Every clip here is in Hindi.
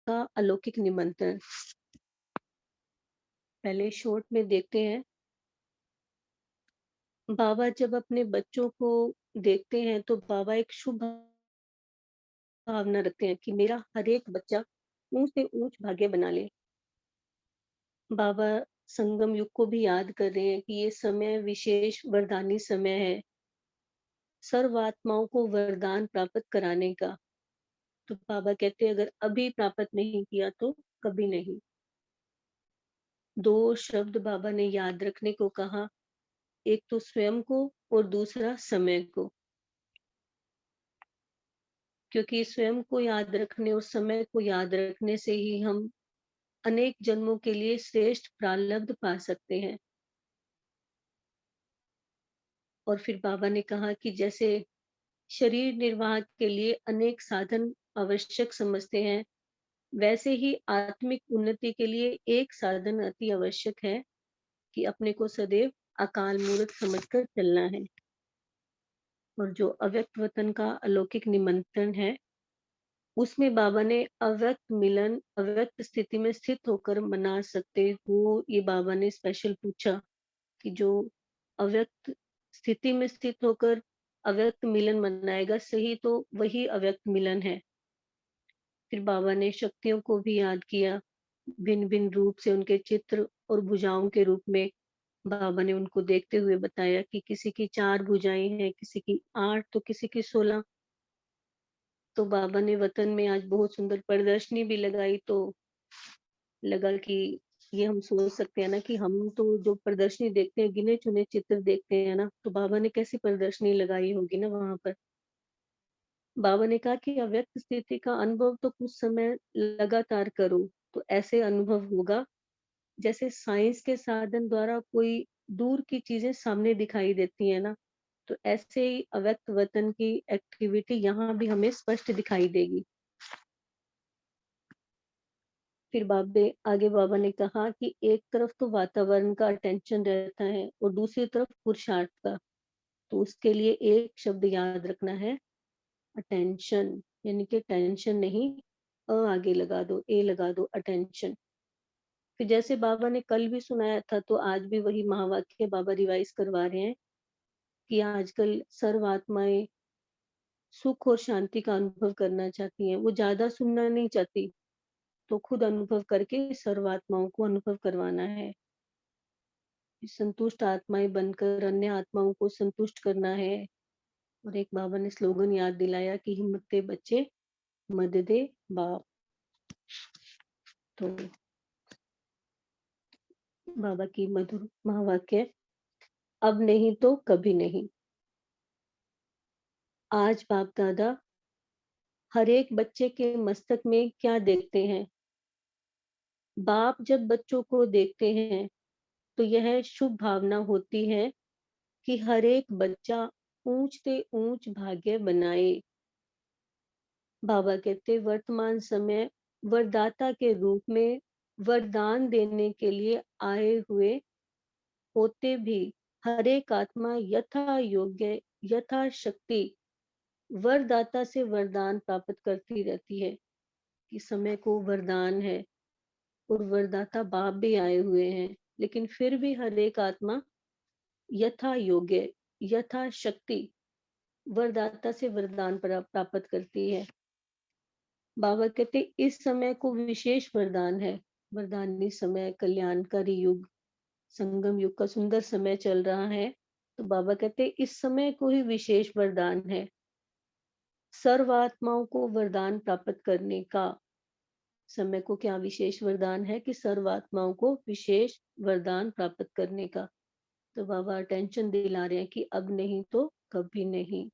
का अलौकिक निमंत्रण। पहले शॉर्ट में देखते हैं, बाबा जब अपने बच्चों को देखते हैं तो बाबा एक शुभ भावना रखते हैं कि मेरा हर एक बच्चा ऊंच से ऊंच भाग्य बना ले। बाबा संगम युग को भी याद कर रहे हैं कि ये समय विशेष वरदानी समय है, सर्वात्माओं को वरदान प्राप्त कराने का। तो बाबा कहते हैं अगर अभी प्राप्त नहीं किया तो कभी नहीं। दो शब्द बाबा ने याद रखने को कहा, एक तो स्वयं को और दूसरा समय को। क्योंकि स्वयं को याद रखने और समय को याद रखने से ही हम अनेक जन्मों के लिए श्रेष्ठ प्रारब्ध पा सकते हैं। और फिर बाबा ने कहा कि जैसे शरीर निर्वाह के लिए अनेक साधन आवश्यक समझते हैं, वैसे ही आत्मिक उन्नति के लिए एक साधन अति आवश्यक है कि अपने को सदैव अकाल मूर्त समझकर चलना है। और जो अव्यक्त वतन का अलौकिक निमंत्रण है, उसमें बाबा ने अव्यक्त मिलन, अव्यक्त स्थिति में स्थित होकर मना सकते हो, ये बाबा ने स्पेशल पूछा कि जो अव्यक्त स्थिति में स्थित होकर अव्यक्त मिलन मनाएगा, सही तो वही अव्यक्त मिलन है। फिर बाबा ने शक्तियों को भी याद किया, भिन्न भिन्न रूप से उनके चित्र और भुजाओं के रूप में बाबा ने उनको देखते हुए बताया कि किसी की 4 भुजाएं हैं, किसी की 8 तो किसी की 16। तो बाबा ने वतन में आज बहुत सुंदर प्रदर्शनी भी लगाई, तो लगा कि ये हम सोच सकते हैं ना कि हम तो जो प्रदर्शनी देखते हैं, गिने चुने चित्र देखते हैं ना, तो बाबा ने कैसी प्रदर्शनी लगाई होगी ना वहां पर। बाबा ने कहा कि अव्यक्त स्थिति का अनुभव तो कुछ समय लगातार करो, तो ऐसे अनुभव होगा जैसे साइंस के साधन द्वारा कोई दूर की चीजें सामने दिखाई देती है ना, तो ऐसे ही अव्यक्त वतन की एक्टिविटी यहाँ भी हमें स्पष्ट दिखाई देगी। फिर बाबे आगे बाबा ने कहा कि एक तरफ तो वातावरण का टेंशन रहता है और दूसरी तरफ पुरुषार्थ का। तो उसके लिए एक शब्द याद रखना है, अटेंशन। यानी कि टेंशन नहीं, आगे लगा दो, ए लगा दो, अटेंशन। फिर जैसे बाबा ने कल भी सुनाया था, तो आज भी वही महावाक्य बाबा रिवाइज करवा रहे हैं कि आजकल सर्व आत्माएं सुख और शांति का अनुभव करना चाहती हैं, वो ज्यादा सुनना नहीं चाहती, तो खुद अनुभव करके सर्वात्माओं को अनुभव करवाना है। संतुष्ट आत्माएं बनकर अन्य आत्माओं को संतुष्ट करना है। और एक बाबा ने स्लोगन याद दिलाया कि हिम्मते बच्चे मददे बाप। तो बाबा की मधुर महावाक्य, अब नहीं तो कभी नहीं। आज बाप दादा हर एक बच्चे के मस्तक में क्या देखते हैं? बाप जब बच्चों को देखते हैं तो यह शुभ भावना होती है कि हर एक बच्चा ऊंच से ऊंच भाग्य बनाए। बाबा कहते वर्तमान समय वरदाता के रूप में वरदान देने के लिए आए हुए होते भी हर एक आत्मा यथा योग्य, यथा शक्ति वरदाता से वरदान प्राप्त करती रहती है। कि समय को वरदान है और वरदाता बाप भी आए हुए हैं, लेकिन फिर भी हर एक आत्मा यथा योग्य, यथा शक्ति वरदाता से वरदान प्राप्त करती है। बाबा कहते इस समय को विशेष वरदान है, वरदानी समय, कल्याणकारी युग, संगम युग का सुंदर समय चल रहा है। तो बाबा कहते इस समय को ही विशेष वरदान है, सर्व आत्माओं को वरदान प्राप्त करने का। समय को क्या विशेष वरदान है कि सर्व आत्माओं को विशेष वरदान प्राप्त करने का। तो बाबा अटेंशन दिला रहे हैं कि अब नहीं तो कभी नहीं।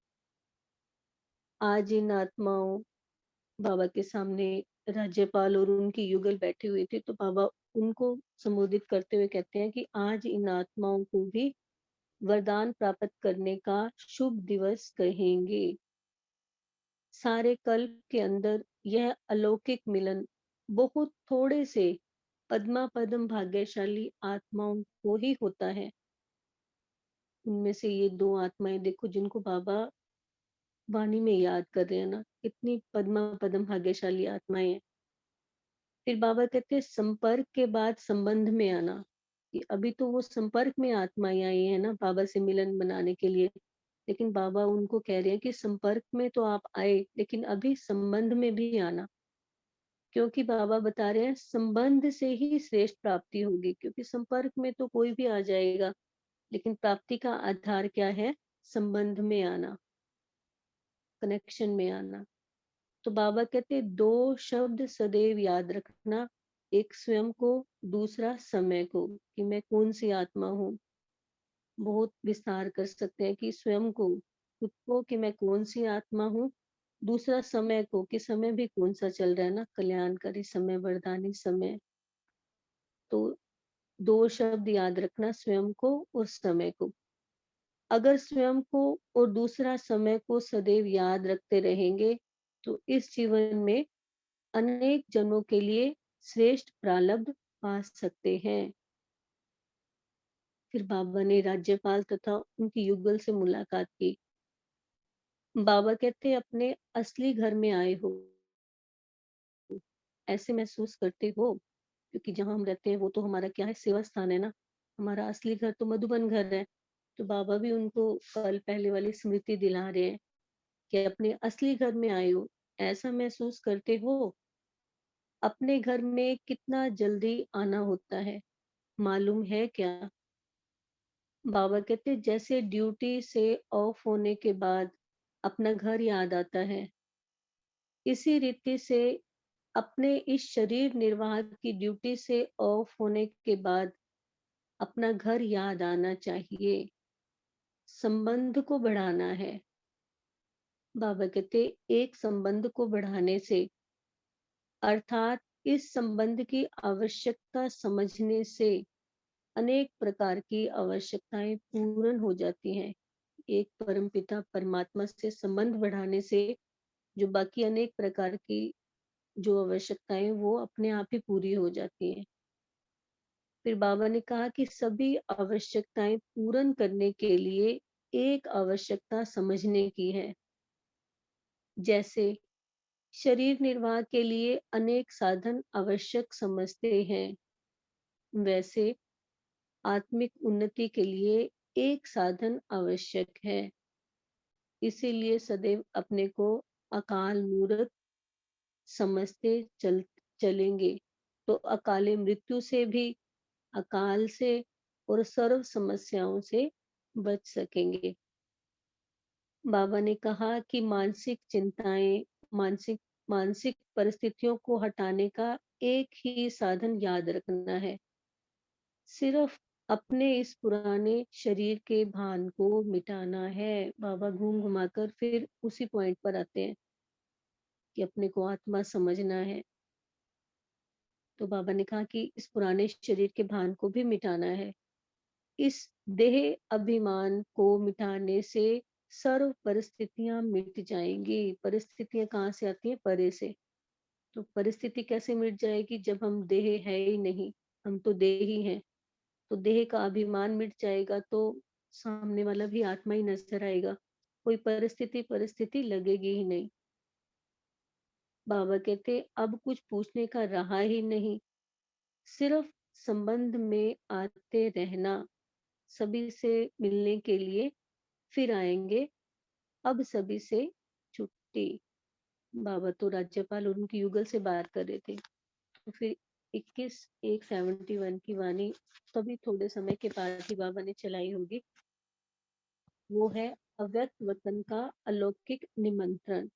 आज इन आत्माओं, बाबा के सामने राज्यपाल और उनकी युगल बैठी हुई थी, तो बाबा उनको संबोधित करते हुए कहते हैं कि आज इन आत्माओं को भी वरदान प्राप्त करने का शुभ दिवस कहेंगे। सारे कल्प के अंदर यह अलौकिक मिलन बहुत थोड़े से पद्मा पद्म भाग्यशाली आत्माओं को ही होता है। उनमें से ये दो आत्माएं देखो जिनको बाबा वाणी में याद कर रहे हैं ना, कितनी पद्मा पद्म भाग्यशाली आत्माएं हैं। फिर बाबा कहते हैं संपर्क के बाद संबंध में आना, कि अभी तो वो संपर्क में आत्माएं आई है ना बाबा से मिलन बनाने के लिए, लेकिन बाबा उनको कह रहे हैं कि संपर्क में तो आप आए, लेकिन अभी संबंध में भी आना, क्योंकि बाबा बता रहे हैं संबंध से ही श्रेष्ठ प्राप्ति होगी, क्योंकि संपर्क में तो कोई भी आ जाएगा, लेकिन प्राप्ति का आधार क्या है? संबंध में आना, कनेक्शन में आना। तो बाबा कहते हैं दो शब्द सदैव याद रखना, एक स्वयं को, दूसरा समय को, कि मैं कौन सी आत्मा हूँ। बहुत विस्तार कर सकते हैं कि स्वयं को, खुद को, कि मैं कौन सी आत्मा हूँ। दूसरा समय को, कि समय भी कौन सा चल रहा है ना, कल्याणकारी समय, वरदानी समय। तो दो शब्द याद रखना, स्वयं को और समय को। अगर स्वयं को और दूसरा समय को सदैव याद रखते रहेंगे, तो इस जीवन में अनेक जनों के लिए श्रेष्ठ प्रारब्ध पा सकते हैं। फिर बाबा ने राज्यपाल तथा उनकी युगल से मुलाकात की। बाबा कहते हैं अपने असली घर में आए हो, ऐसे महसूस करते हो, क्योंकि जहाँ हम रहते हैं वो तो हमारा क्या है, सेवा स्थान है ना। हमारा असली घर तो मधुबन घर है। तो बाबा भी उनको कल पहले वाली स्मृति दिला रहे हैं कि अपने असली घर में आए हो, ऐसा महसूस करते हो। अपने घर में कितना जल्दी आना होता है, मालूम है क्या? बाबा कहते जैसे ड्यूटी से ऑफ होने के बाद अपना घर याद आता है, इसी रीति से अपने इस शरीर निर्वाह की ड्यूटी से ऑफ होने के बाद अपना घर याद आना चाहिए। संबंध को बढ़ाना है। बाबा कहते एक संबंध को बढ़ाने से, अर्थात इस संबंध की आवश्यकता समझने से अनेक प्रकार की आवश्यकताएं पूर्ण हो जाती हैं। एक परमपिता परमात्मा से संबंध बढ़ाने से जो बाकी अनेक प्रकार की जो आवश्यकताएं वो अपने आप ही पूरी हो जाती हैं। फिर बाबा ने कहा कि सभी आवश्यकताएं पूर्ण करने के लिए एक आवश्यकता समझने की है। जैसे शरीर निर्वाह के लिए अनेक साधन आवश्यक समझते हैं, वैसे आत्मिक उन्नति के लिए एक साधन आवश्यक है। इसीलिए सदैव अपने को अकाल मूर्त समझते चलेंगे, तो अकाले मृत्यु से भी, अकाल से और सर्व समस्याओं से बच सकेंगे। बाबा ने कहा कि मानसिक चिंताएं, मानसिक मानसिक परिस्थितियों को हटाने का एक ही साधन याद रखना है, सिर्फ अपने इस पुराने शरीर के भान को मिटाना है। बाबा घूम घुमाकर फिर उसी पॉइंट पर आते हैं कि अपने को आत्मा समझना है। तो बाबा ने कहा कि इस पुराने शरीर के भान को भी मिटाना है। इस देह अभिमान को मिटाने से सर्व परिस्थितियां मिट जाएंगी। परिस्थितियां कहाँ से आती हैं? परे से। तो परिस्थिति कैसे मिट जाएगी? जब हम देह है ही नहीं, हम तो देह ही हैं। तो देह का अभिमान मिट जाएगा, तो सामने वाला भी आत्मा ही नजर आएगा, कोई परिस्थिति परिस्थिति लगेगी ही नहीं। बाबा कहते अब कुछ पूछने का रहा ही नहीं, सिर्फ संबंध में आते रहना। सभी से मिलने के लिए फिर आएंगे, अब सभी से छुट्टी। बाबा तो राज्यपाल और उनकी युगल से बात कर रहे थे। तो फिर 21/1/71 की वाणी तभी थोड़े समय के बाद ही बाबा ने चलाई होगी। वो है अव्यक्त वतन का अलौकिक निमंत्रण।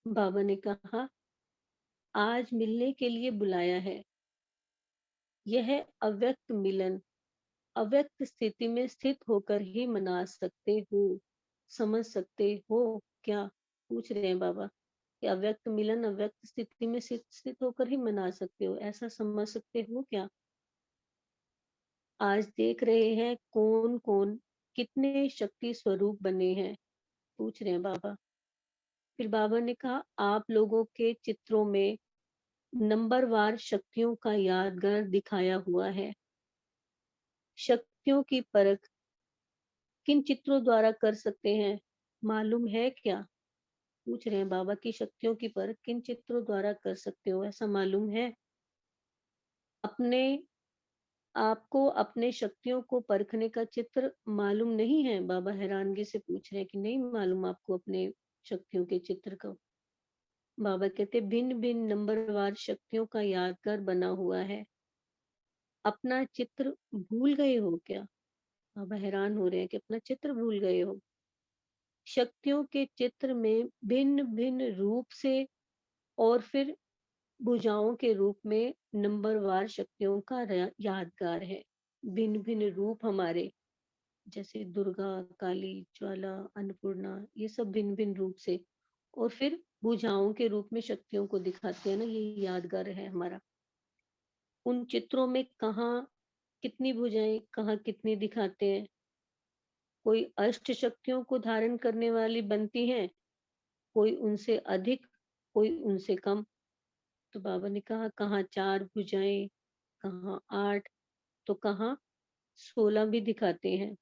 बाबा ने कहा आज मिलने के लिए बुलाया है। यह अव्यक्त मिलन अव्यक्त स्थिति में स्थित होकर ही मना सकते हो, समझ सकते हो क्या? पूछ रहे हैं बाबा कि अव्यक्त मिलन अव्यक्त स्थिति में स्थित होकर ही मना सकते हो, ऐसा समझ सकते हो क्या? आज देख रहे हैं कौन कौन कितने शक्ति स्वरूप बने हैं, पूछ रहे हैं बाबा। फिर बाबा ने कहा आप लोगों के चित्रों में नंबरवार शक्तियों का यादगार दिखाया हुआ है। शक्तियों की परख किन चित्रों द्वारा कर सकते हैं, मालूम है क्या? पूछ रहे हैं बाबा की शक्तियों की परख किन चित्रों द्वारा कर सकते हो, ऐसा मालूम है? अपने आपको अपने शक्तियों को परखने का चित्र मालूम नहीं है? बाबा हैरानगी से पूछ रहे हैं कि नहीं मालूम आपको अपने शक्तियों के चित्र का? बाबा कहते भिन्न भिन्न नंबरवार शक्तियों का यादगार बना हुआ है, अपना चित्र भूल गए हो क्या? बाबा हैरान हो रहे हैं कि अपना चित्र भूल गए हो। शक्तियों के चित्र में भिन्न भिन्न रूप से और फिर भुजाओं के रूप में नंबरवार शक्तियों का यादगार है। भिन्न भिन्न रूप हमारे, जैसे दुर्गा, काली, ज्वाला, अन्नपूर्णा, ये सब भिन्न भिन्न रूप से और फिर भुजाओं के रूप में शक्तियों को दिखाते हैं ना, ये यादगार है हमारा। उन चित्रों में कहाँ कितनी भुजाएं, कहाँ कितनी दिखाते हैं। कोई अष्ट शक्तियों को धारण करने वाली बनती हैं, कोई उनसे अधिक, कोई उनसे कम। तो बाबा ने कहा कहाँ 4 भुजाएं, कहाँ 8, तो कहाँ 16 भी दिखाते हैं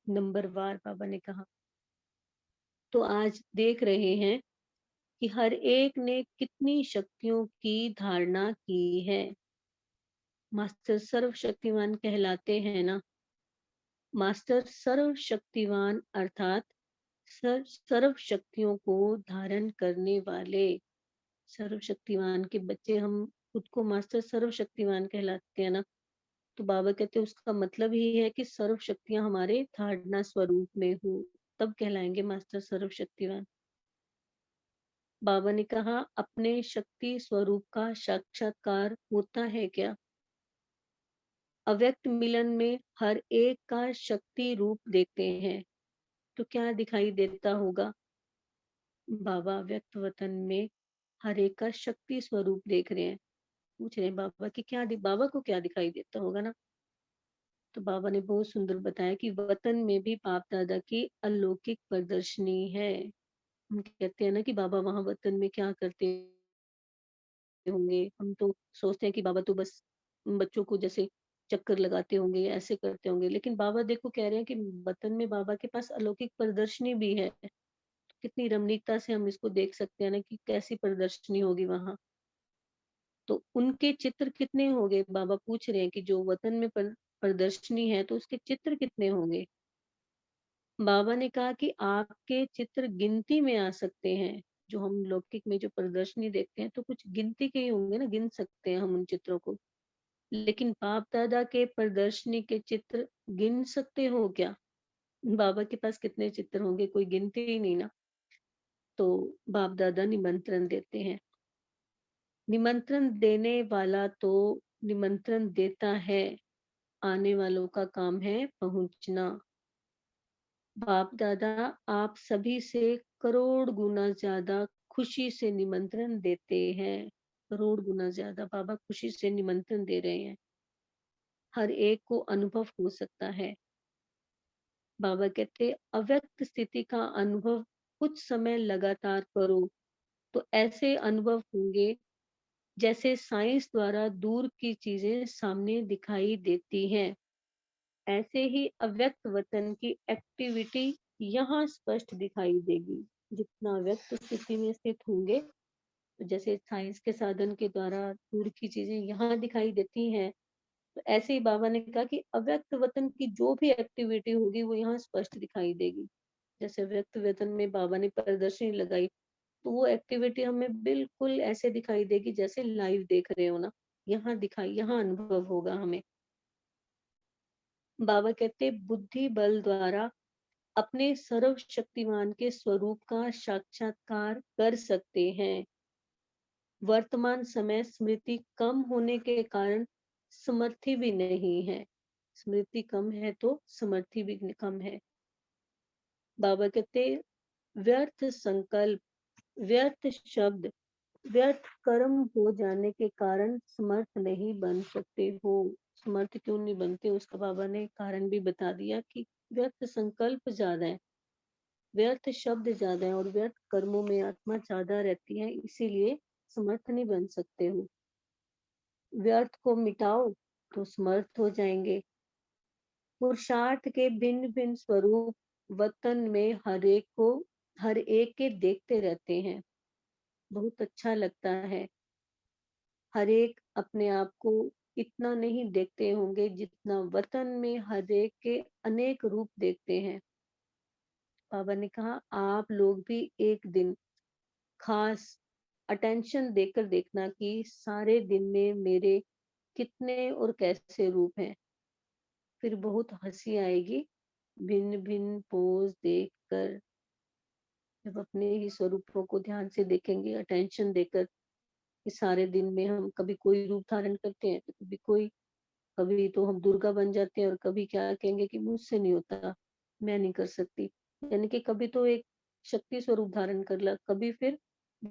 नंबरवार, बाबा ने कहा। तो आज देख रहे हैं कि हर एक ने कितनी शक्तियों की धारणा की है। मास्टर सर्वशक्तिमान कहलाते हैं ना। मास्टर सर्वशक्तिवान अर्थात सर्व शक्तियों को धारण करने वाले। सर्वशक्तिमान के बच्चे हम खुद को मास्टर सर्वशक्तिमान कहलाते हैं ना। तो बाबा कहते हैं उसका मतलब ही है कि सर्व शक्तियां हमारे धारणा स्वरूप में हो, तब कहलाएंगे मास्टर सर्वशक्तिवान। बाबा ने कहा अपने शक्ति स्वरूप का साक्षात्कार होता है क्या? अव्यक्त मिलन में हर एक का शक्ति रूप देखते हैं, तो क्या दिखाई देता होगा? बाबा व्यक्त वतन में हर एक का शक्ति स्वरूप देख रहे हैं। पूछ रहे हैं बाबा की बाबा को क्या दिखाई देता होगा ना। तो बाबा ने बहुत सुंदर बताया कि वतन में भी बाप दादा की अलौकिक प्रदर्शनी है। हम कहते हैं ना कि बाबा वहां वतन में क्या करते होंगे। हम तो सोचते हैं कि बाबा तो बस बच्चों को जैसे चक्कर लगाते होंगे, ऐसे करते होंगे, लेकिन बाबा देखो कह रहे हैं कि वतन में बाबा के पास अलौकिक प्रदर्शनी भी है। कितनी रमणीकता से हम इसको देख सकते हैं ना कि कैसी प्रदर्शनी होगी वहां। तो उनके चित्र कितने होंगे, बाबा पूछ रहे हैं कि जो वतन में प्रदर्शनी है तो उसके चित्र कितने होंगे। बाबा ने कहा कि आपके चित्र गिनती में आ सकते हैं। जो हम लौकिक में जो प्रदर्शनी देखते हैं तो कुछ गिनती के ही होंगे ना, गिन सकते हैं हम उन चित्रों को। लेकिन बाप दादा के प्रदर्शनी के चित्र गिन सकते हो क्या? बाबा के पास कितने चित्र होंगे, कोई गिनती ही नहीं ना। तो बाप दादा निमंत्रण देते हैं। निमंत्रण देने वाला तो निमंत्रण देता है, आने वालों का काम है पहुंचना। बाप दादा आप सभी से करोड़ गुना ज्यादा खुशी से निमंत्रण देते हैं। करोड़ गुना ज्यादा बाबा खुशी से निमंत्रण दे रहे हैं। हर एक को अनुभव हो सकता है। बाबा कहते अव्यक्त स्थिति का अनुभव कुछ समय लगातार करो तो ऐसे अनुभव होंगे जैसे साइंस द्वारा दूर की चीजें सामने दिखाई देती हैं। ऐसे ही अव्यक्त वतन की एक्टिविटी यहाँ स्पष्ट दिखाई देगी। जितना व्यक्त स्थिति में स्थित होंगे, तो जैसे साइंस के साधन के द्वारा दूर की चीजें यहाँ दिखाई देती हैं, तो ऐसे ही बाबा ने कहा कि अव्यक्त वतन की जो भी एक्टिविटी होगी वो यहाँ स्पष्ट दिखाई देगी। जैसे व्यक्त वतन में बाबा ने प्रदर्शनी लगाई, तो वो एक्टिविटी हमें बिल्कुल ऐसे दिखाई देगी जैसे लाइव देख रहे हो ना। यहाँ दिखाई, यहाँ अनुभव होगा हमें। बाबा कहते बुद्धि बल द्वारा अपने सर्वशक्तिमान के स्वरूप का साक्षात्कार कर सकते हैं। वर्तमान समय स्मृति कम होने के कारण समर्थी भी नहीं है। स्मृति कम है तो समर्थी भी कम है। बाबा कहते व्यर्थ संकल्प, व्यर्थ शब्द, व्यर्थ कर्म हो जाने के कारण समर्थ नहीं बन सकते हो। समर्थ क्यों नहीं बनते उसका बाबा ने कारण भी बता दिया कि व्यर्थ संकल्प ज्यादा है, व्यर्थ शब्द ज्यादा है और व्यर्थ कर्मों में आत्मा ज्यादा रहती है, इसीलिए समर्थ नहीं बन सकते हो। व्यर्थ को मिटाओ तो समर्थ हो जाएंगे। पुरुषार्थ के भिन्न भिन्न स्वरूप वतन में हरेक को हर एक के देखते रहते हैं, बहुत अच्छा लगता है। हर एक अपने आप को इतना नहीं देखते होंगे जितना वतन में हर एक के अनेक रूप देखते हैं। बाबा ने कहा आप लोग भी एक दिन खास अटेंशन देकर देखना कि सारे दिन में मेरे कितने और कैसे रूप हैं। फिर बहुत हंसी आएगी भिन्न भिन्न पोज देखकर। जब अपने ही स्वरूपों को ध्यान से देखेंगे अटेंशन देकर कि सारे दिन में हम कभी कोई रूप धारण करते हैं तो कभी कोई, कभी तो हम दुर्गा बन जाते हैं और कभी क्या कहेंगे कि मुझसे नहीं होता, मैं नहीं कर सकती। यानी कि कभी तो एक शक्ति स्वरूप धारण कर ला, कभी फिर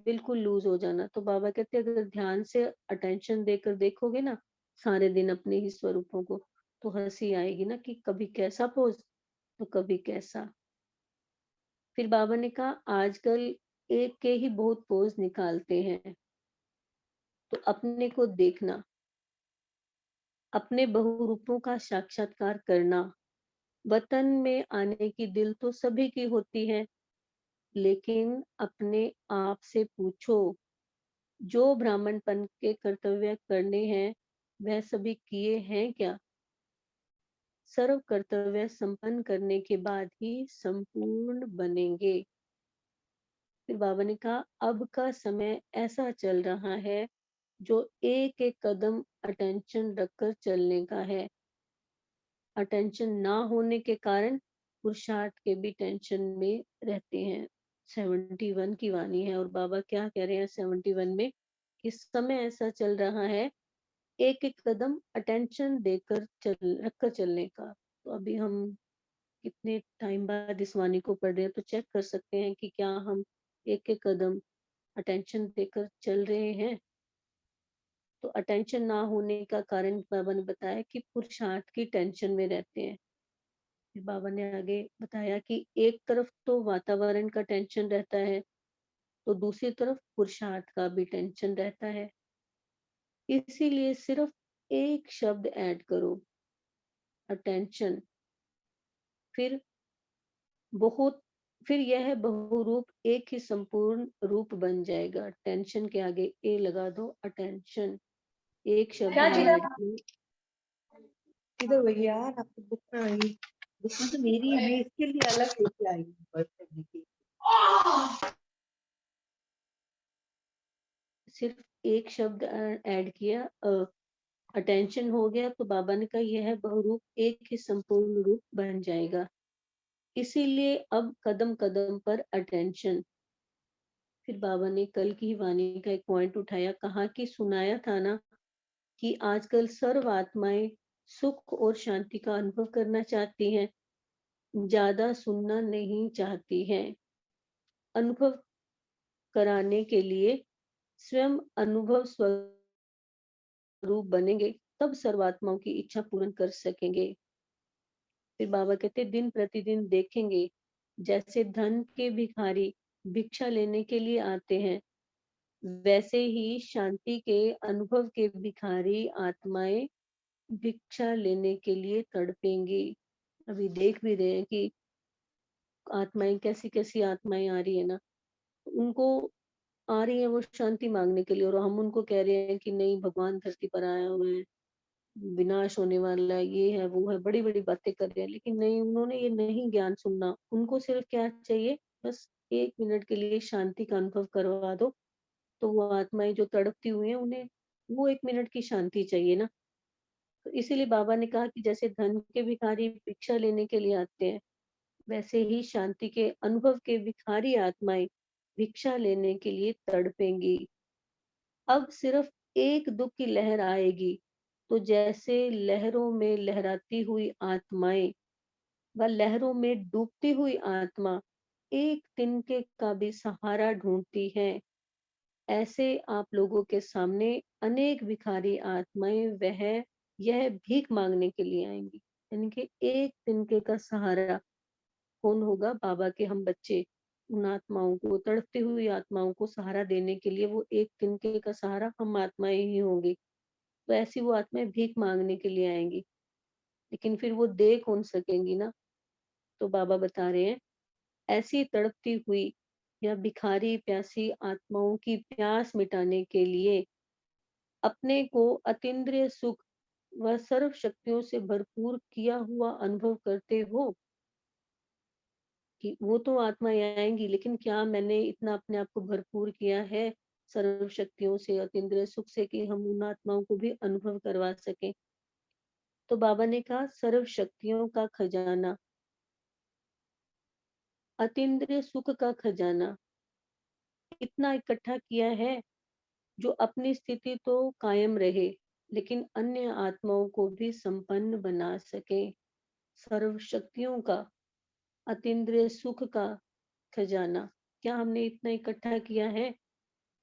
बिल्कुल लूज हो जाना। तो बाबा कहते हैं अगर ध्यान से अटेंशन देकर देखोगे ना सारे दिन अपने ही स्वरूपों को, तो हंसी आएगी ना कि कभी कैसा पोज तो कभी कैसा। फिर बाबा ने कहा आजकल एक के ही बहुत पोज निकालते हैं, तो अपने को देखना, अपने बहुरूपों का साक्षात्कार करना। वतन में आने की दिल तो सभी की होती है, लेकिन अपने आप से पूछो जो ब्राह्मणपन के कर्तव्य करने हैं वह सभी किए हैं क्या? सर्व कर्तव्य संपन्न करने के बाद ही संपूर्ण बनेंगे। फिर बाबा ने कहा अब का समय ऐसा चल रहा है जो एक एक कदम अटेंशन रखकर चलने का है। अटेंशन ना होने के कारण पुरुषार्थ के भी टेंशन में रहते हैं। 71 की वाणी है और बाबा क्या कह रहे हैं 71 में, इस समय ऐसा चल रहा है एक एक कदम अटेंशन देकर चल रखकर चलने का। तो अभी हम कितने टाइम बाद इस वाणी को पढ़ रहे हैं तो चेक कर सकते हैं कि क्या हम एक एक कदम अटेंशन देकर चल रहे हैं। तो अटेंशन ना होने का कारण बाबा ने बताया कि पुरुषार्थ की टेंशन में रहते हैं। फिर बाबा ने आगे बताया कि एक तरफ तो वातावरण का टेंशन रहता है, तो दूसरी तरफ पुरुषार्थ का भी टेंशन रहता है। इसीलिए सिर्फ एक शब्द ऐड करो, अटेंशन। फिर बहुत फिर यह बहुरूप एक ही संपूर्ण रूप बन जाएगा। टेंशन के आगे ए लगा दो, अटेंशन। एक शब्द क्या में चीज? ऐड किया। इधर वही यार, आपको बुक में वही बुक में तो मेरी है, मैं इसके लिए अलग लेके आई हूँ बर्थ करने की। सिर्फ एक शब्द ऐड किया, अटेंशन हो गया, तो बाबा ने कहा यह बहुरूप एक ही संपूर्ण रूप बन जाएगा। इसीलिए अब कदम कदम पर अटेंशन। फिर बाबा ने कल की वाणी का एक पॉइंट उठाया, कहा कि सुनाया था ना कि आजकल सर्व आत्माएं सुख और शांति का अनुभव करना चाहती हैं, ज्यादा सुनना नहीं चाहती हैं। अनुभव कराने के लिए स्वयं अनुभव स्वरूप बनेंगे, तब सर्वात्माओं की इच्छा पूर्ण कर सकेंगे। फिर बाबा कहते दिन प्रतिदिन देखेंगे जैसे धन के भिखारी भिक्षा लेने के लिए आते हैं, वैसे ही शांति के अनुभव के भिखारी आत्माएं भिक्षा लेने के लिए तड़पेंगी। अभी देख भी रहे हैं कि आत्माएं कैसी कैसी आत्माएं आ रही है ना, उनको आ रही है वो शांति मांगने के लिए, और हम उनको कह रहे हैं कि नहीं भगवान धरती पर आए हुए हैं, विनाश होने वाला है, ये है वो है, बड़ी बड़ी बातें कर रहे हैं, लेकिन नहीं, उन्होंने ये नहीं ज्ञान सुनना। उनको सिर्फ क्या चाहिए, बस 1 मिनट के लिए शांति का अनुभव करवा दो, तो वो आत्माएं जो तड़पती हुई हैं उन्हें वो 1 मिनट की शांति चाहिए ना। तो इसीलिए बाबा ने कहा कि जैसे धन के भिखारी भिक्षा लेने के लिए आते हैं, वैसे ही शांति के अनुभव के भिखारी आत्माएं भिक्षा लेने के लिए तड़पेंगी। अब सिर्फ एक दुख की लहर आएगी, तो जैसे लहरों में लहराती हुई आत्माएं व लहरों में डूबती हुई आत्मा एक तिनके का भी सहारा ढूंढती है, ऐसे आप लोगों के सामने अनेक भिखारी आत्माएं वह यह भीख मांगने के लिए आएंगी। यानी कि एक तिनके का सहारा कौन होगा, बाबा के हम बच्चे। उन आत्माओं को, तड़पती हुई आत्माओं को सहारा देने के लिए वो एक तिनके का सहारा हम आत्माएं ही होंगी। तो ऐसी वो आत्माएं भीख मांगने के लिए आएंगी, लेकिन फिर वो दे कौन सकेंगी ना। तो बाबा बता रहे हैं ऐसी तड़पती हुई या भिखारी प्यासी आत्माओं की प्यास मिटाने के लिए अपने को अतीन्द्रिय सुख व सर्व शक्तियों से भरपूर किया हुआ अनुभव करते हो कि वो तो आत्माएँ आएँगी, लेकिन क्या मैंने इतना अपने आप को भरपूर किया है सर्व शक्तियों से, अतीन्द्रिय सुख से कि हम उन आत्माओं को भी अनुभव करवा सकें? तो बाबा ने कहा सर्व शक्तियों का खजाना, अतीन्द्रिय सुख का खजाना इतना इकट्ठा किया है जो अपनी स्थिति तो कायम रहे, लेकिन अन्य आत्माओं को भी संपन्न बना सके। सर्व शक्तियों का, अतीन्द्रिय सुख का खजाना, क्या हमने इतना इकट्ठा किया है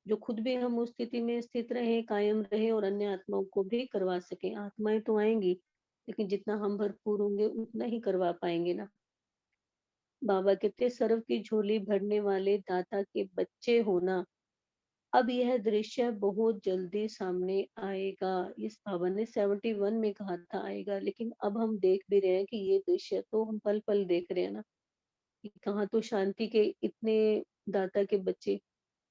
जो खुद भी हम उस स्थिति में स्थित रहे, कायम रहे और अन्य आत्माओं को भी करवा सके? आत्माएं तो आएंगी, लेकिन जितना हम भरपूर होंगे उतना ही करवा पाएंगे ना। बाबा कहते सर्व की झोली भरने वाले दाता के बच्चे होना, अब यह दृश्य बहुत जल्दी सामने आएगा। इस बाबा ने 71 में कहा था आएगा, लेकिन अब हम देख भी रहे हैं कि ये दृश्य तो हम पल पल देख रहे हैं ना, कि कहाँ तो शांति के इतने दाता के बच्चे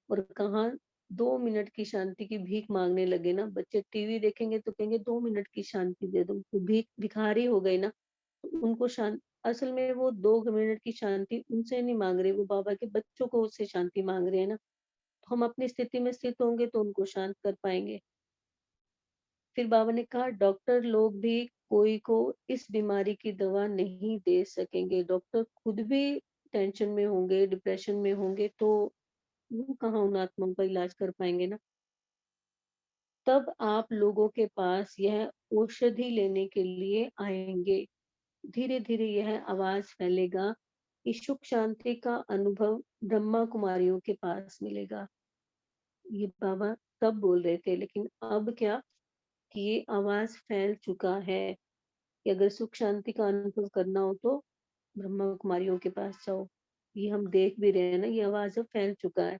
और कहाँ 2 मिनट की शांति की भीख मांगने लगे ना। बच्चे टीवी देखेंगे तो कहेंगे 2 मिनट की शांति दे दो, तो भीख भिखारी हो गए ना। तो उनको शांत, असल में वो 2 मिनट की शांति उनसे नहीं मांग रहे, वो बाबा के बच्चों को उससे शांति मांग रहे हैं ना। तो हम अपनी स्थिति में स्थित होंगे तो उनको शांत कर पाएंगे। फिर बाबा ने कहा डॉक्टर लोग भी कोई को इस बीमारी की दवा नहीं दे सकेंगे। डॉक्टर खुद भी टेंशन में होंगे, डिप्रेशन में होंगे, तो वो कहाँ उन आत्माओं का इलाज कर पाएंगे ना। तब आप लोगों के पास यह औषधि लेने के लिए आएंगे। धीरे धीरे यह आवाज फैलेगा कि सुख शांति का अनुभव ब्रह्मा कुमारियों के पास मिलेगा। ये बाबा तब बोल रहे थे, लेकिन अब क्या कि ये आवाज फैल चुका है कि अगर सुख शांति का अनुभव करना हो तो ब्रह्मा कुमारियों के पास जाओ। ये हम देख भी रहे हैं ना, ये आवाज अब फैल चुका है।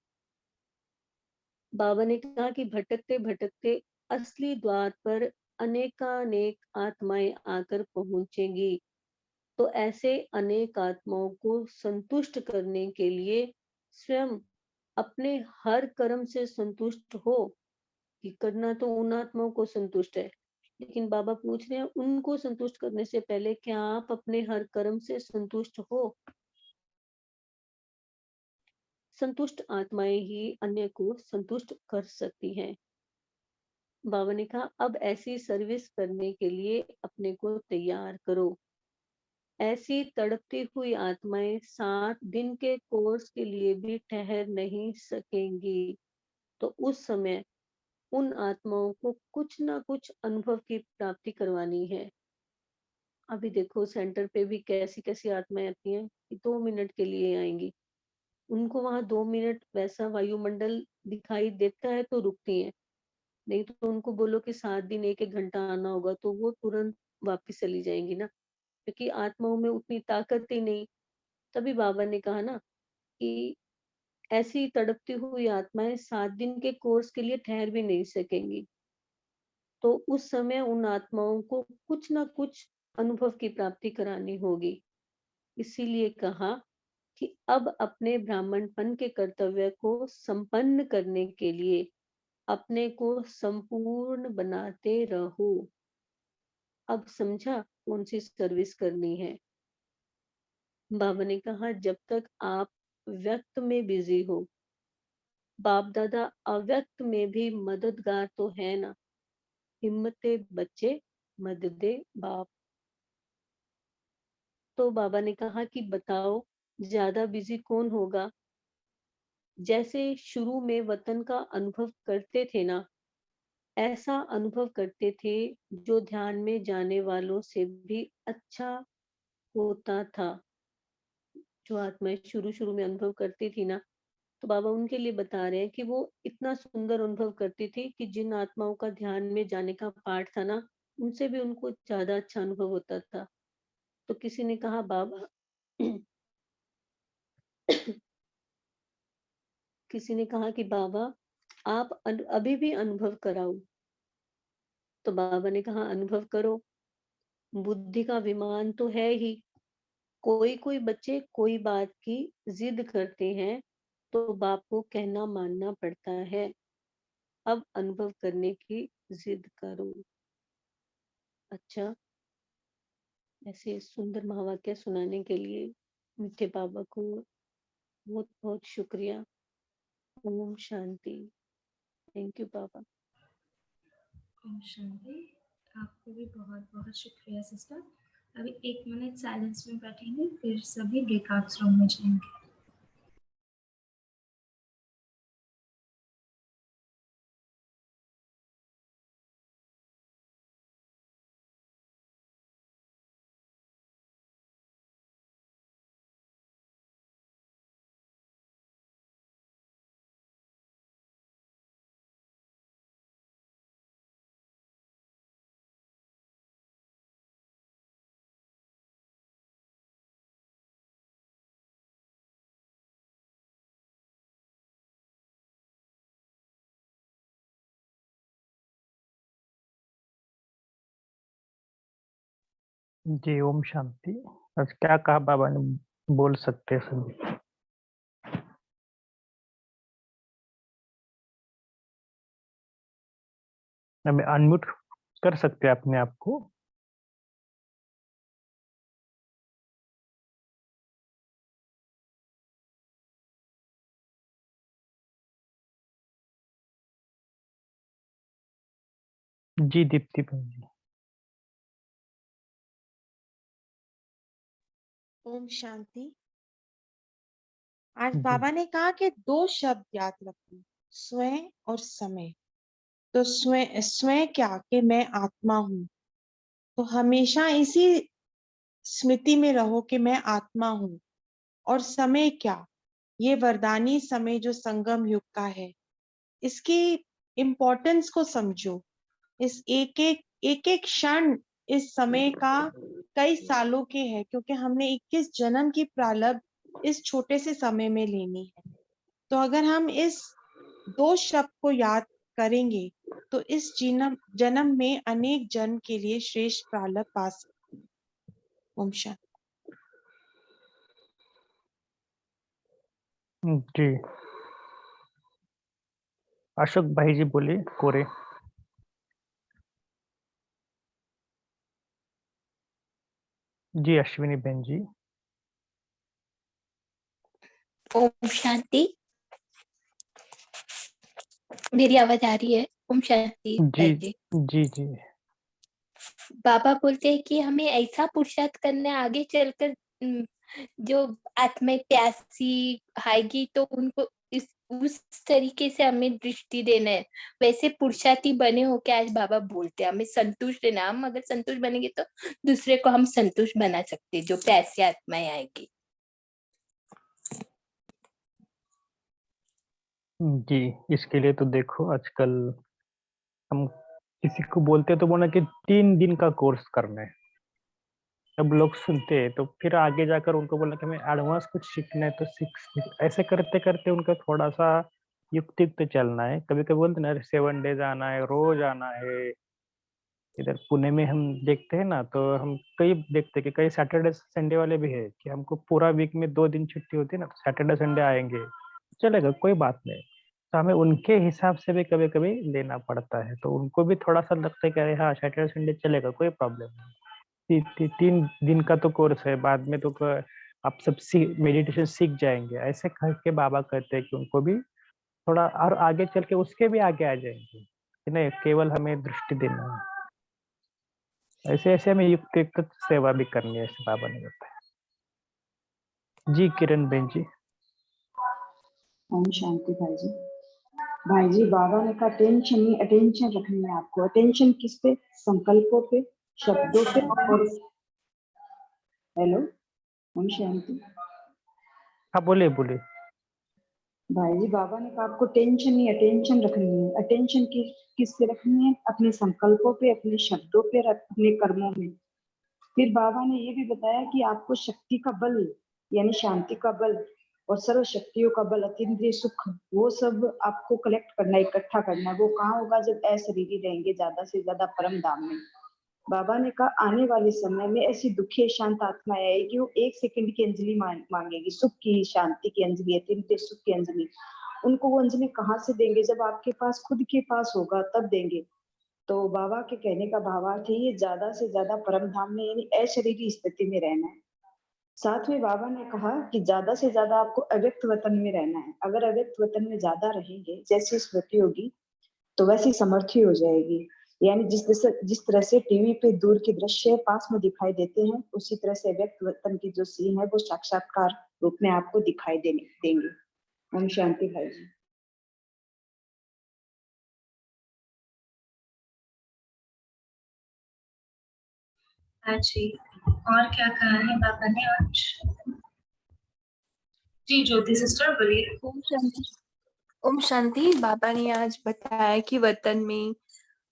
बाबा ने कहा कि भटकते भटकते असली द्वार पर अनेकानेक आत्माएं आकर पहुंचेंगी। तो ऐसे अनेक आत्माओं को संतुष्ट करने के लिए स्वयं अपने हर कर्म से संतुष्ट हो, कि करना तो उन आत्माओं को संतुष्ट है, लेकिन बाबा पूछ रहे हैं उनको संतुष्ट करने से पहले क्या आप अपने हर कर्म से संतुष्ट हो? संतुष्ट आत्माएं ही अन्य को संतुष्ट कर सकती हैं। बाबा ने कहा अब ऐसी सर्विस करने के लिए अपने को तैयार करो। ऐसी तड़पती हुई आत्माएं 7 दिन के कोर्स के लिए भी ठहर नहीं सकेंगी। तो उस समय उन आत्माओं को कुछ ना कुछ अनुभव की प्राप्ति करवानी है। अभी देखो सेंटर पे भी कैसी कैसी आत्माएं आती हैं कि 2 मिनट के लिए आएंगी। उनको वहां 2 मिनट वैसा वायुमंडल दिखाई देता है तो रुकती हैं, नहीं तो उनको बोलो कि 7 दिन 1-1 घंटा आना होगा तो वो तुरंत वापिस चली जाएंगी ना, क्योंकि आत्माओं में उतनी ताकत ही नहीं। तभी बाबा ने कहा ना कि ऐसी तड़पती हुई आत्माएं 7 दिन के कोर्स के लिए ठहर भी नहीं सकेंगी। तो उस समय उन आत्माओं को कुछ ना कुछ अनुभव की प्राप्ति करानी होगी। इसीलिए कहा कि अब अपने ब्राह्मणपन के कर्तव्य को संपन्न करने के लिए अपने को संपूर्ण बनाते रहो। अब समझा कौन सी सर्विस करनी है? बाबा ने कहा जब तक आप व्यक्त में बिजी हो, बाप दादा अव्यक्त में भी मददगार तो है ना। हिम्मते बच्चे, मददे बाप। तो बाबा ने कहा कि बताओ ज्यादा बिजी कौन होगा? जैसे शुरू में वतन का अनुभव करते थे ना, ऐसा अनुभव करते थे जो ध्यान में जाने वालों से भी अच्छा होता था। जो आत्माएं शुरू शुरू में अनुभव करती थी ना, तो बाबा उनके लिए बता रहे हैं कि वो इतना सुंदर अनुभव करती थी कि जिन आत्माओं का ध्यान में जाने का पाठ था ना, उनसे भी उनको ज्यादा अच्छा अनुभव होता था। तो किसी ने कहा बाबा किसी ने कहा कि बाबा आप अभी भी अनुभव कराओ। तो बाबा ने कहा अनुभव करो, बुद्धि का विमान तो है ही, कोई बच्चे कोई बात की जिद करते हैं तो बाप को कहना मानना पड़ता है, अब अनुभव करने की जिद करो। अच्छा, ऐसे सुंदर महावाक्य सुनाने के लिए मीठे बाबा को बहुत बहुत शुक्रिया। ओम शांति। थैंक यू बाबा। ओम शांति। आपको भी बहुत बहुत शुक्रिया सिस्टर। अभी 1 मिनट साइलेंस में बैठेंगे, फिर सभी ब्रेकआउट रूम में जाएंगे। जी ओम शांति। आज क्या कहा बाबा ने, बोल सकते हैं सभी। हमें अनम्यूट कर सकते हैं अपने आप को। जी दीप्ति बहन जी। ओम शांति। आज जी बाबा ने कहा कि 2 शब्द याद रखो, स्वयं और समय। तो स्वयं क्या कि मैं आत्मा हूँ, तो हमेशा इसी स्मृति में रहो कि मैं आत्मा हूँ। और समय क्या, ये वरदानी समय जो संगम युग का है, इसकी इम्पोर्टेंस को समझो। इस एक एक क्षण इस समय का कई सालों के है, क्योंकि हमने 21 जन्म की प्रारब्ध इस छोटे से समय में लेनी है। तो अगर हम इस 2 शब्द को याद करेंगे तो इस जन्म में अनेक जन्म के लिए श्रेष्ठ प्रारब्ध पा सकते हैं। ओम शांति। जी अशोक भाई जी बोलिए कोरे। जी अश्विनी बहन जी। ओम शांति। मेरी आवाज आ रही है? ओम शांति जी जी। जी जी। बाबा बोलते हैं कि हमें ऐसा पुरुषार्थ करना है आगे चलकर, जो आत्मा प्यासी आएगी तो उनको उस तरीके से हमें दृष्टि देना है। वैसे पुरुषार्थी बने हो के आज बाबा बोलते हैं हमें संतुष्ट रहना। हम अगर संतुष्ट बनेंगे तो दूसरे को हम संतुष्ट बना सकते हैं, जो प्यासी आत्माएं आएगी। जी इसके लिए तो देखो आजकल हम किसी को बोलते तो बोला कि 3 दिन का कोर्स करना है। अब लोग सुनते हैं तो फिर आगे जाकर उनको बोलना कि हमें एडवांस कुछ सीखना है तो सीख ऐसे करते करते उनका थोड़ा सा युक्त युक्त चलना है। कभी कभी बोलते ना 7 डेज आना है, रोज आना है। इधर पुणे में हम देखते हैं ना, तो हम कई देखते हैं कि कई सैटरडे संडे वाले भी है कि हमको पूरा वीक में 2 दिन छुट्टी होती है ना, सैटरडे संडे आएंगे, चलेगा कोई बात नहीं। तो हमें उनके हिसाब से भी कभी कभी लेना पड़ता है, तो उनको भी थोड़ा सा लगता है कि अरे हाँ सैटरडे संडे चलेगा कोई प्रॉब्लम नहीं। 3 दिन का तो कोर्स है, बाद में तो आप सब मेडिटेशन सीख जाएंगे, ऐसे करके बाबा कहते हैं कि उनको भी थोड़ा और आगे चल के उसके भी आगे आ जाएंगे कि नहीं केवल हमें दृष्टि देना है। ऐसे ऐसे हमें युक्त युक्त सेवा भी करनी है, ऐसे बाबा ने बताया। जी किरण बहन जी। ओम शांति भाई जी बाबा ने कहा टेंशन नहीं अटेंशन रखनी है आपको। अटेंशन किस पे? संकल्पों पे, शब्दों पे और हेलो ओम शांति। हाँ बोलिए बोलिए। भाई जी बाबा ने कहा आपको टेंशन नहीं अटेंशन रखनी है। अटेंशन किस पे रखनी है? अपने संकल्पों पे, अपने शब्दों पे, अपने कर्मों में। फिर बाबा ने ये भी बताया कि आपको शक्ति का बल यानी शांति का बल और सर्व शक्तियों का बल, अतीन्द्रिय सुख, वो सब आपको कलेक्ट करना, इकट्ठा करना। वो कहाँ होगा? जब अशरीरी रहेंगे ज्यादा से ज्यादा परम धाम में। बाबा ने कहा आने वाले समय में ऐसी दुखी शांत आत्माएं आएगी, वो 1 सेकंड की अंजलि मांगेगी, सुख की, शांति की अंजलि, अत्यंत सुख की अंजलि। उनको वो अंजलि कहाँ से देंगे? जब आपके पास खुद के पास होगा तब देंगे। तो बाबा के कहने का भावार्थ है ये ज्यादा से ज्यादा परम धाम में यानी अशरीरी स्थिति में रहना है। साथ में बाबा ने कहा कि ज्यादा से ज्यादा आपको अव्यक्त वतन में रहना है। अगर अव्यक्त वतन में ज्यादा रहेंगे, जैसी स्मृति होगी तो वैसी समर्थी हो जाएगी। यानी जिस तरह से टीवी पे दूर के दृश्य पास में दिखाई देते हैं, उसी तरह से अव्यक्त वतन की जो सीन है वो साक्षात्कार रूप में आपको दिखाई देंगे। ओम शांति भाई जी। जी, और क्या कहा है बाबा ने आज? जी ज्योति सिस्टर बोलिए। ओम शांति। ओम शांति। बाबा ने आज बताया कि वतन में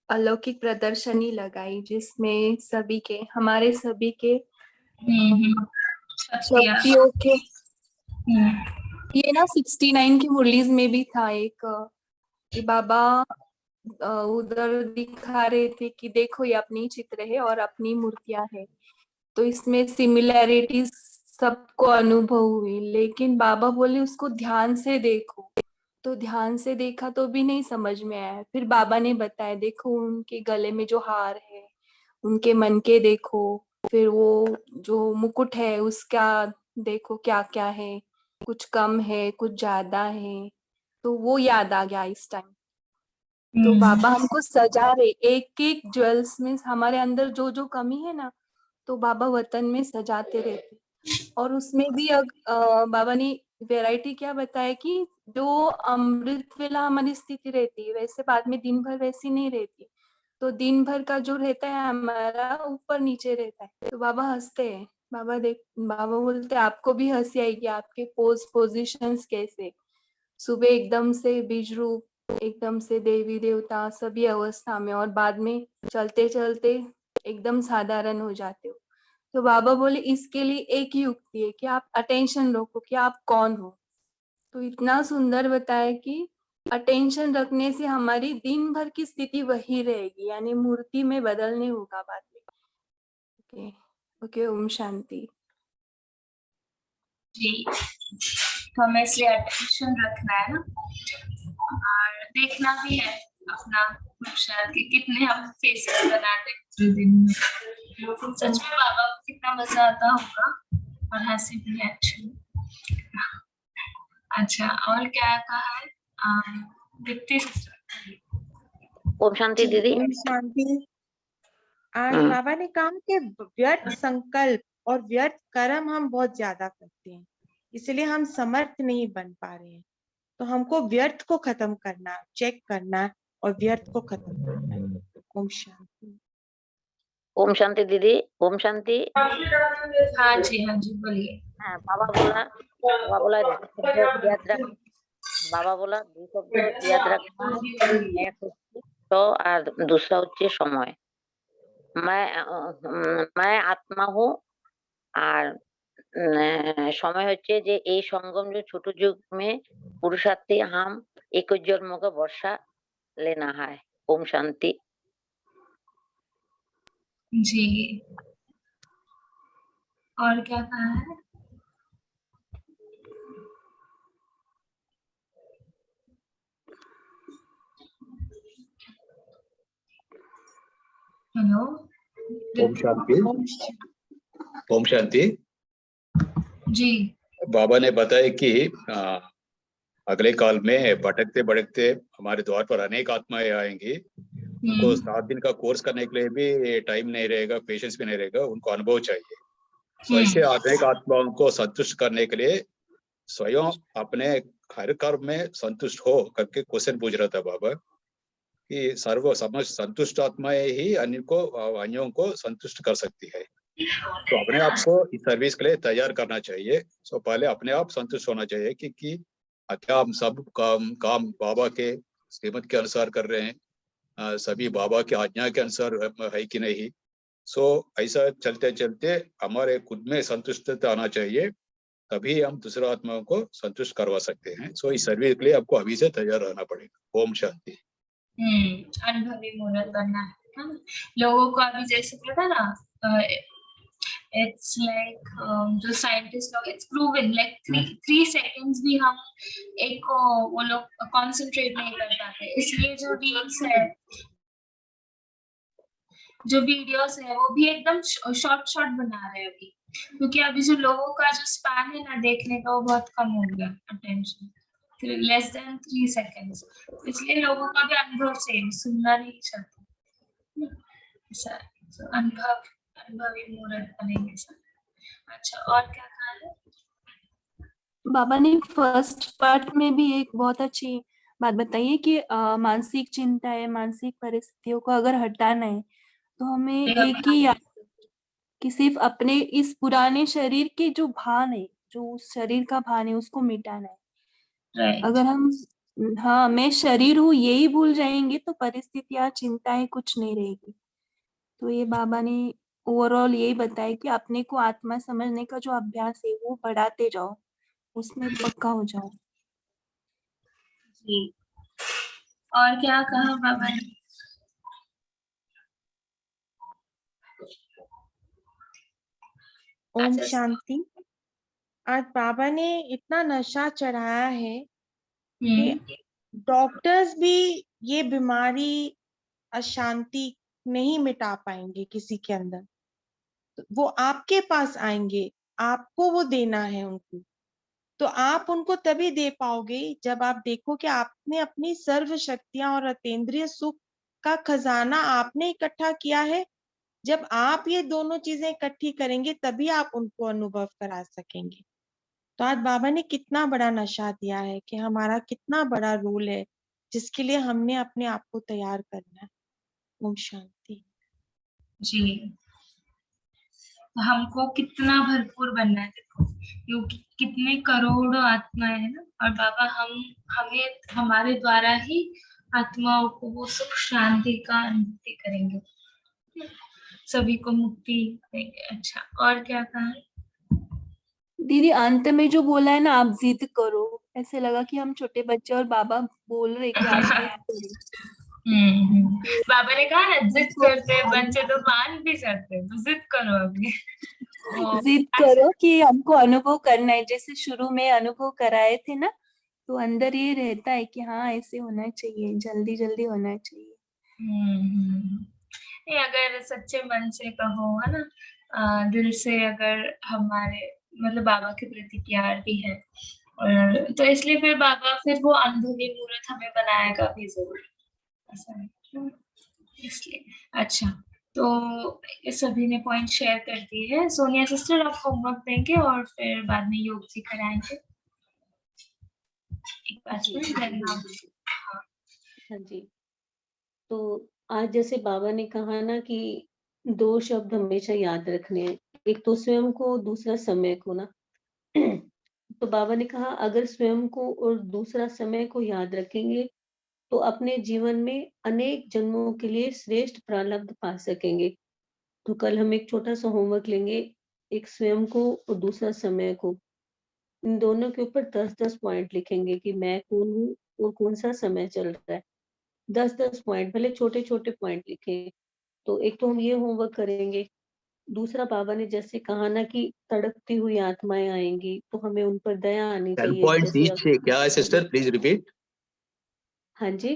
अलौकिक प्रदर्शनी लगाई जिसमें सभी के, हमारे सभी के शक्तियों के, ये ना 69 की मुरलीज में भी था एक कि बाबा उधर दिखा रहे थे कि देखो ये अपनी चित्र है और अपनी मूर्तियां है, तो इसमें सिमिलैरिटीज सबको अनुभव हुई, लेकिन बाबा बोले उसको ध्यान से देखो। तो ध्यान से देखा तो भी नहीं समझ में आया। फिर बाबा ने बताया देखो उनके गले में जो हार है, उनके मन के देखो, फिर वो जो मुकुट है उसका देखो क्या क्या है, कुछ कम है कुछ ज्यादा है, तो वो याद आ गया इस टाइम। तो बाबा हमको सजा रहे एक एक ज्वेल्स में, हमारे अंदर जो जो कमी है ना, तो बाबा वतन में सजाते रहते। और उसमें भी बाबा ने वैरायटी क्या बताया कि जो अमृत वेला हमारी स्थिति रहती है वैसे बाद में दिन भर वैसी नहीं रहती, तो दिन भर का जो रहता है हमारा ऊपर नीचे रहता है। तो बाबा हंसते हैं, बाबा बोलते आपको भी हंसी आएगी, आपके पोजिशंस कैसे, सुबह एकदम से बीज रूप, एकदम से देवी देवता सभी अवस्था में, और बाद में चलते चलते एकदम साधारण हो जाते हो। तो बाबा बोले इसके लिए एक ही युक्ति है कि आप अटेंशन रखो कि आप कौन हो। तो इतना सुंदर बताया कि अटेंशन रखने से हमारी दिन भर की स्थिति वही रहेगी, यानी मूर्ति में बदल नहीं होगा बाद में। ओके ओम शांति। जी, तो हमें इसलिए अटेंशन रखना है ना, और देखना भी है अपना पुरुषार्थ कि कितने हम फेसेस बनाते हैं दिन में। सच में बाबा को कितना मजा आता होगा और हंसी भी है एक्चुअली। अच्छा, और क्या कहा है दीप्ति सिस्टर? ओम शांति दीदी। ओम शांति। आज बाबा ने कहा कि व्यर्थ संकल्प और व्यर्थ कर्म हम बहुत ज्यादा करते हैं, इसलिए हम समर्थ नहीं बन पा रहे हैं। तो हमको व्यर्थ को खत्म करना, चेक करना और व्यर्थ को खत्म करना है। ओम शांति। ओम शांति दीदी। ओम शांति। हाँ जी बोलिए। हाँ, बाबा बोला 2 शब्द याद रख। बाबा बोला 2 शब्द याद रखना, एक हচ্ছে तो और दूसरा হচ্ছে সময়। मैं आत्मा हूँ আর समय হচ্ছে যে এই संगम जो छोटो युग में पुरुषार्थी हम एक जन्म का वर्षा लेना है। ओम शांति। जी, और क्या कहा है? हेलो। ओम शांति। ओम शांति। जी, बाबा ने बताया कि अगले काल में भटकते भटकते हमारे द्वार पर अनेक आत्माएं आएंगी। उनको 7 दिन का कोर्स करने के लिए भी टाइम नहीं रहेगा, पेशेंस भी नहीं रहेगा, उनको अनुभव चाहिए। तो ऐसे अनेक आत्माओं को संतुष्ट करने के लिए स्वयं अपने हर कर्म में संतुष्ट हो करके क्वेश्चन पूछ रहा था बाबा कि समझ संतुष्ट आत्माएं ही अन्यों को संतुष्ट कर सकती है। तो अपने आप को इस सर्विस के लिए तैयार करना चाहिए। तो पहले अपने आप संतुष्ट होना चाहिए कि क्या हम सब काम बाबा के श्रीमत के अनुसार कर रहे हैं, सभी बाबा की आज्ञा के अनुसार है कि नहीं। सो ऐसा चलते चलते हमारे खुद में संतुष्टता आना चाहिए, तभी हम दूसरा आत्माओं को संतुष्ट करवा सकते हैं। सो इस सर्विस के लिए आपको अभी से तैयार रहना पड़ेगा। ओम शांति। अनुभवी मूर्त बनना है। है ना। लोगों को अभी जैसे पता ना, इट्स लाइक जो साइंटिस्ट लोग, इट्स प्रूवन लाइक 3 सेकंड्स भी हम एक को वो लोग कंसंट्रेट नहीं कर पाते। इसलिए जो रील्स है, जो वीडियोस है, वो भी एकदम शॉर्ट शॉर्ट बना रहे हैं अभी, क्योंकि अभी जो लोगों का जो स्पैन है ना देखने का, वो बहुत कम हो गया, अटेंशन लेस देन 3 सेकंड्स। इसलिए लोगों का भी अनुभव चाहिए, सुनना नहीं चाहते ऐसा। अनुभवी मूर्त बनेंगे सब। अच्छा, और क्या कहा है? बाबा ने फर्स्ट पार्ट में भी एक बहुत अच्छी बात बताई है कि मानसिक चिंता है, मानसिक परिस्थितियों को अगर हटाना है तो हमें एक ही याद कि सिर्फ अपने इस पुराने शरीर के जो भान है, जो उस शरीर का भान है, उसको मिटाना है। अगर हम हाँ मैं शरीर हूँ यही भूल जाएंगे तो परिस्थितियां, चिंताएं कुछ नहीं रहेगी। तो ये बाबा ने ओवरऑल यही बताया कि अपने को आत्मा समझने का जो अभ्यास है वो बढ़ाते जाओ, उसमें पक्का हो जाओ। जी, और क्या कहा बाबा ने? ओम शांति। आज बाबा ने इतना नशा चढ़ाया है कि डॉक्टर्स भी ये बीमारी, अशांति नहीं मिटा पाएंगे किसी के अंदर। तो वो आपके पास आएंगे, आपको वो देना है उनको। तो आप उनको तभी दे पाओगे जब आप देखो कि आपने अपनी सर्व शक्तियां और अतीन्द्रिय सुख का खजाना आपने इकट्ठा किया है। जब आप ये दोनों चीजें इकट्ठी करेंगे तभी आप उनको अनुभव करा सकेंगे। तो आज बाबा ने कितना बड़ा नशा दिया है कि हमारा कितना बड़ा रोल है, जिसके लिए हमने अपने आप को तैयार करना है। ओम शांति। जी, हमको कितना भरपूर बनना है, देखो क्योंकि कितने करोड़ों आत्माएं है ना, और बाबा हमें हमारे द्वारा ही आत्माओं को वो सुख शांति का अनुभूति करेंगे, सभी को मुक्ति देंगे। अच्छा, और क्या कहा? दीदी अंत में जो बोला है ना, आप जिद करो, ऐसे लगा कि हम छोटे बच्चे और बाबा बोल रहे कि आप जिद करो। बाबा ने कहा ना, जिद करते हैं बच्चे तो मान भी जाते हैं, तो जिद करो अभी। जिद करो कि हमको अनुभव करना है, जैसे शुरू में अनुभव कराए थे ना, तो अंदर ये रहता है कि हाँ ऐसे होना चाहिए, जल्दी जल्दी होना चाहिए। नहीं, अगर सच्चे मन से कहो है ना, दिल से, अगर हमारे मतलब बाबा के प्रति प्यार भी है, और तो इसलिए फिर बाबा फिर वो अनुभवी मूर्त हमें बनाएगा भी जरूर, ऐसा है इसलिए। अच्छा, तो ये सभी ने पॉइंट शेयर कर दिए हैं। सोनिया सिस्टर, आप होमवर्क देंगे और फिर बाद में योग जी कराएंगे एक बार। हाँ जी। तो आज जैसे बाबा ने कहा ना कि 2 शब्द हमेशा याद रखने हैं, एक तो स्वयं को, दूसरा समय को ना। तो बाबा ने कहा अगर स्वयं को और दूसरा समय को याद रखेंगे तो अपने जीवन में अनेक जन्मों के लिए श्रेष्ठ प्रारब्ध पा सकेंगे। तो कल हम एक छोटा सा होमवर्क लेंगे, एक स्वयं को और दूसरा समय को। इन दोनों के ऊपर 10-10 पॉइंट लिखेंगे कि मैं कौन हूँ और कौन सा समय चल रहा है। 10-10 पॉइंट, भले छोटे छोटे पॉइंट लिखे। तो एक तो हम ये होमवर्क करेंगे। दूसरा, बाबा ने जैसे कहा ना कि तड़पती हुई आत्माएं आएंगी तो हमें उन पर दया आनी 10 चाहिए। पॉइंट्स जैसे ईच है क्या सिस्टर? Please repeat. हाँ जी,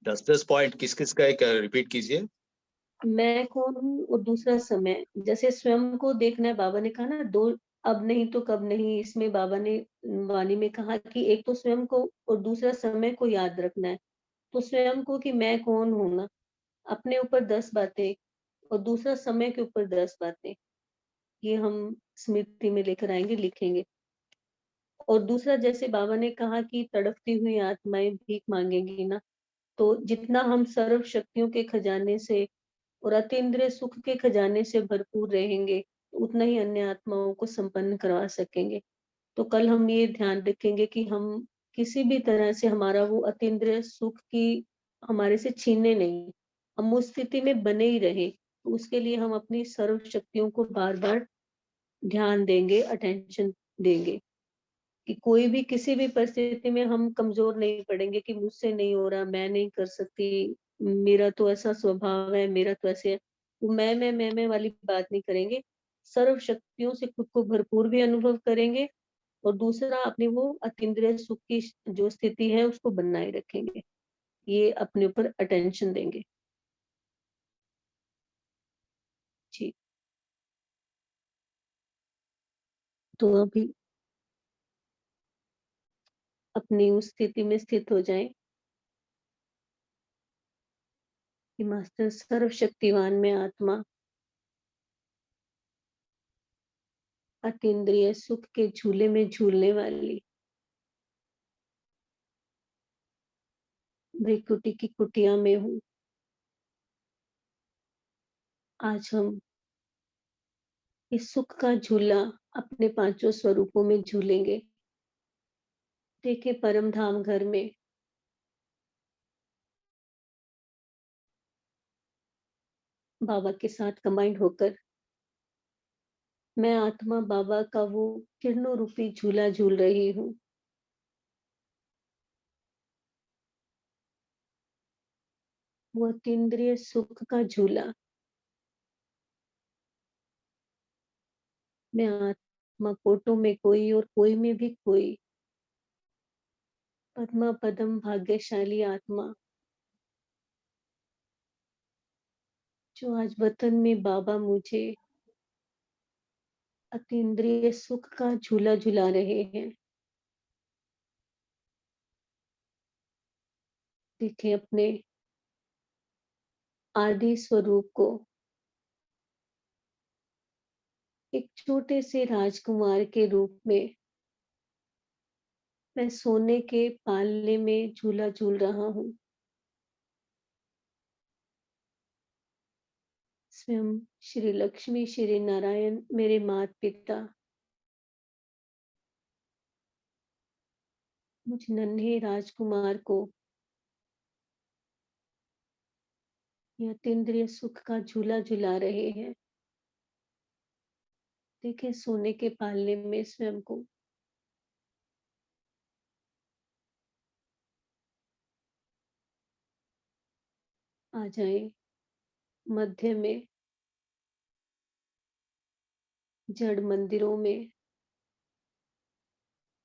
10-10 पॉइंट किस किस का है, क्या रिपीट कीजिए। मैं कौन हूँ और दूसरा समय। जैसे स्वयं को देखना है, बाबा ने कहा ना, दो अब नहीं तो कब नहीं। इसमें बाबा ने वाणी में कहा कि एक तो स्वयं को और दूसरा समय को याद रखना है। तो स्वयं को कि मैं कौन हूँ ना, अपने ऊपर 10 बातें, और दूसरा समय के ऊपर 10 बातें, ये हम स्मृति में लेकर आएंगे, लिखेंगे। और दूसरा, जैसे बाबा ने कहा कि तड़पती हुई आत्माएं भीख मांगेंगी ना, तो जितना हम सर्व शक्तियों के खजाने से और अतीन्द्रिय सुख के खजाने से भरपूर रहेंगे, उतना ही अन्य आत्माओं को संपन्न करवा सकेंगे। तो कल हम ये ध्यान रखेंगे कि हम किसी भी तरह से हमारा वो अतीन्द्रिय सुख की हमारे से छीने नहीं, हम उस स्थिति में बने ही रहे। तो उसके लिए हम अपनी सर्व शक्तियों को बार बार ध्यान देंगे, अटेंशन देंगे कि कोई भी किसी भी परिस्थिति में हम कमजोर नहीं पड़ेंगे कि मुझसे नहीं हो रहा, मैं नहीं कर सकती, मेरा तो ऐसा स्वभाव है, मेरा तो ऐसे है। तो मैं वाली बात नहीं करेंगे। सर्व शक्तियों से खुद को भरपूर भी अनुभव करेंगे और दूसरा अपनी वो अतीन्द्रिय सुख की जो स्थिति है उसको बनाए रखेंगे। ये अपने ऊपर अटेंशन देंगे। जी। तो अभी अपनी उस स्थिति में स्थित हो जाएं कि मास्टर सर्वशक्तिवान में आत्मा अतीन्द्रिय सुख के झूले में झूलने वाली भृकुटी की कुटिया में हूँ। आज हम इस सुख का झूला अपने पांचों स्वरूपों में झूलेंगे। देखे परम धाम घर में बाबा के साथ कंबाइंड होकर मैं आत्मा बाबा का वो किरणों रूपी झूला झूल रही हूँ। वो अतीन्द्रिय सुख का झूला मैं आत्मा कोटों में कोई और कोई में भी कोई पद्मा पदम भाग्यशाली आत्मा जो आज वतन में बाबा मुझे अतीन्द्रिय सुख का झूला झुला रहे हैं। देखे अपने आदि स्वरूप को एक छोटे से राजकुमार के रूप में मैं सोने के पालने में झूला झूल रहा हूँ। स्वयं श्री लक्ष्मी श्री नारायण मेरे माता पिता मुझ नन्हे राजकुमार को यह अतीन्द्रिय सुख का झूला झुला रहे हैं। देखे सोने के पालने में स्वयं को आ जाए मध्य में जड़ मंदिरों में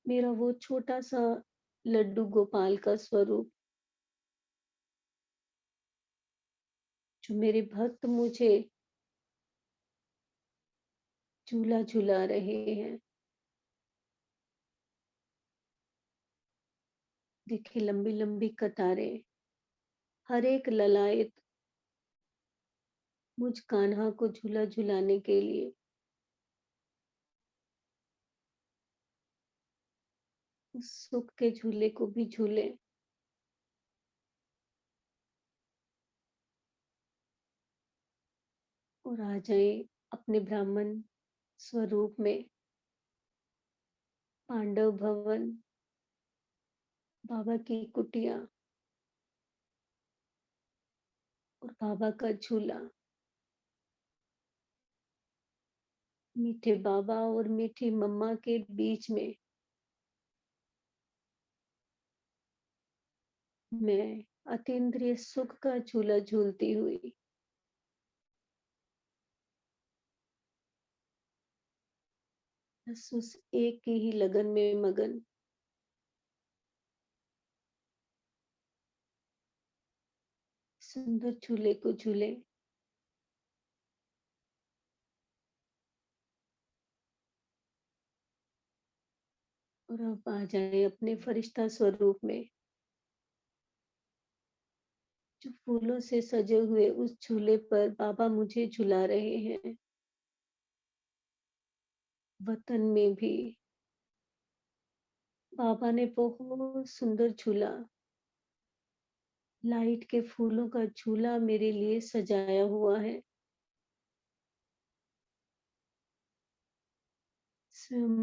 मेरा वो छोटा सा लड्डू गोपाल का स्वरूप जो मेरे भक्त मुझे झूला झुला रहे हैं। देखे लंबी लंबी कतारें हर एक ललायत मुझ कान्हा को झूला झुलाने के लिए उस सुख के झूले को भी झूले। और आ जाए अपने ब्राह्मण स्वरूप में पांडव भवन बाबा की कुटिया और बाबा का झूला मीठे बाबा और मीठी मम्मा के बीच में मैं अतीन्द्रिय सुख का झूला झूलती हुई बस उस एक की ही लगन में मगन सुंदर झूले को झूले। और अब आ जाए अपने फरिश्ता स्वरूप में जो फूलों से सजे हुए उस झूले पर बाबा मुझे झुला रहे हैं। वतन में भी बाबा ने बहुत सुंदर झूला लाइट के फूलों का झूला मेरे लिए सजाया हुआ है। स्वयं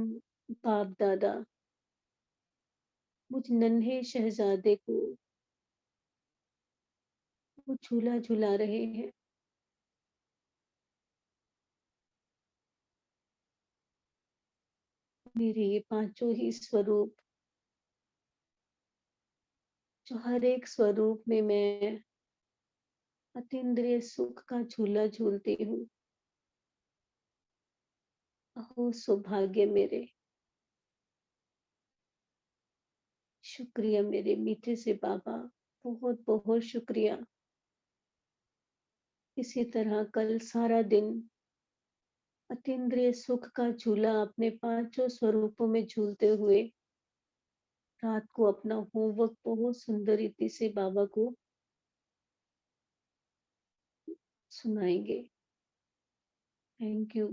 बाप दादा मुझ नन्हे शहजादे को वो झूला झुला रहे हैं। मेरे ये पांचों ही स्वरूप जो हर एक स्वरूप में मैं अतीन्द्रिय सुख का झूला झूलती हूँ। अहो सौभाग्य मेरे, शुक्रिया मेरे मीठे से बाबा, बहुत बहुत शुक्रिया। इसी तरह कल सारा दिन अतीन्द्रिय सुख का झूला अपने पांचों स्वरूपों में झूलते हुए रात को अपना होमवर्क बहुत सुंदर रीति से बाबा को सुनाएंगे। Thank you.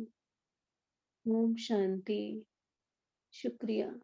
ओम शांति। शुक्रिया।